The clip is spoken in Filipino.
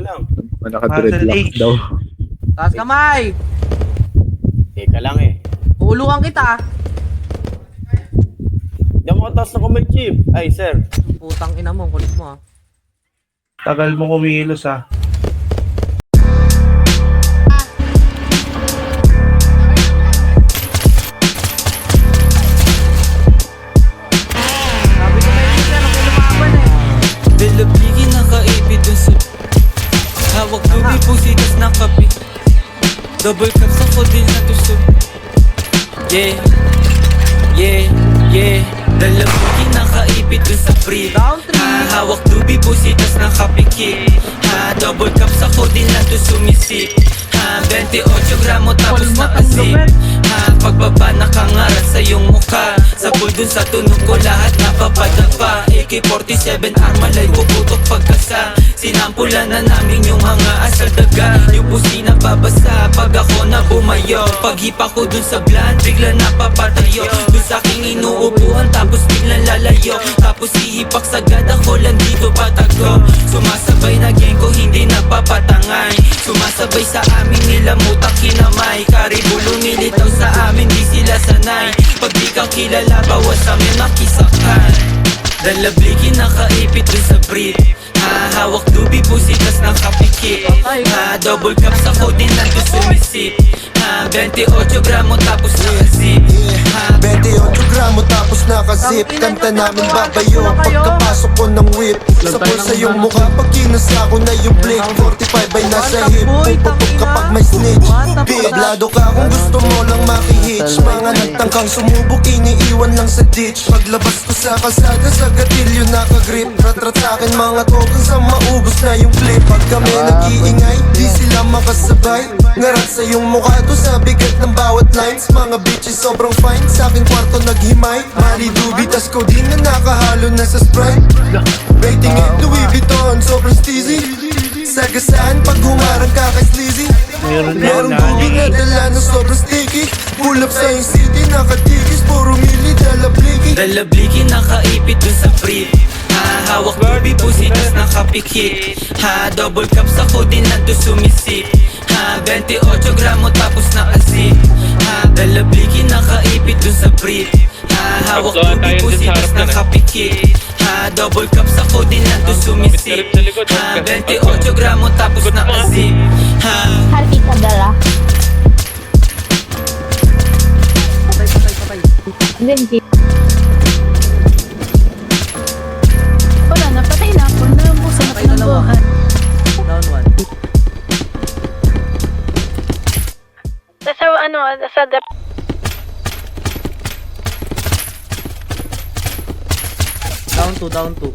lang. Naka-dreadlocks daw. Taas kamay! Teka lang eh. Uuluan kita. Diyan mo taas na kamay, Chief. Ay, sir. Putang ina mo, kulit mo ah. Tagal mo kumilos ah. Sabi ko may sir, ako lumaban eh. Dalabigi nakaipit dun sa hawak tubi pusitas na kapi. Double cup sa kodil na tusog. Yeah, yeah, yeah. Dalabigi nakaipit dun sa free. Down three. Hawak tubi pusitas na kapikit. Double cup sa kodil na to sumisip. 28 gramo tapos nakasip. Pagbaba nakangarat sa iyong mukha. Sa pool dun sa tunog ko lahat napapadapa. AK-47 armalay puputok pagkasa. Sinampulan na namin yung mga asal daga. Yung pusi na babasa pag ako na bumayo. Paghipa ko dun sa bland bigla napapatayo. Dun sa aking inuupuan tapos biglang lalayo. Tapos hihipak sagad ako lang dito patago. Sumasabay na gang ko hindi napapatangay. Sumasabay sa amin nila mutak kinamay. Karibulo nilitaw sa amin di sila sanay. Pag di ka kilala bawas amin makisakay. Dalabliki nakaipit dun sa brief. Hawak dubi pusitas na kapikit. Double cup sa kodin nandun sumisip. 28 gramo tapos nakazip. 28 gramo tapos nakazip. Kanta namin babayo pagkapasok ko ng whip. Sa bulsa yung mukha pag kinasa ko na yung blink. 45 ay nasa hip. Puputok kapag may snitch. Tablado ka kung gusto mo lang makihitch. Mga nagtangkang sumubok iniiwan lang sa ditch. Paglabas ko sa kalsada sa gatilyo nakagrip. Rat-rat sa'kin mga token sa maubos na yung clip. Pag kami nag-iingay di sila makasabay. Ngarat sa yung mukha to sa bigat ng bawat lines. Mga bitches sobrang fine sa aking kwarto naghimay. Mali dubitas ko din na nakahalo na sa Sprite. Rating it Louis Vuitton sobrang steezy. Sagasaan pag humarang ka kay sleazy. Merong dubi na dala na sobrang sticky. Pull up sa yung city nakatigis. Puro mili dalabliki. Dalabliki nakaipit dun sa brief. Hawak dubi pusitas nakapikit. Double cup sa kodin nandun sumisip. 28 gramo tapos nakazip. Dalabliki nakaipit dun sa brief. Hawak dubi pusitas nakapikit. Double cup sa kodin nandun sumisip. 28 gramo tapos nakazip. Harvey Kadala. Patay. Hindi. Wala na, patay na ako. Nabusan ako Patay ng dalawa. buhay. Down one. Sa dep. Down two.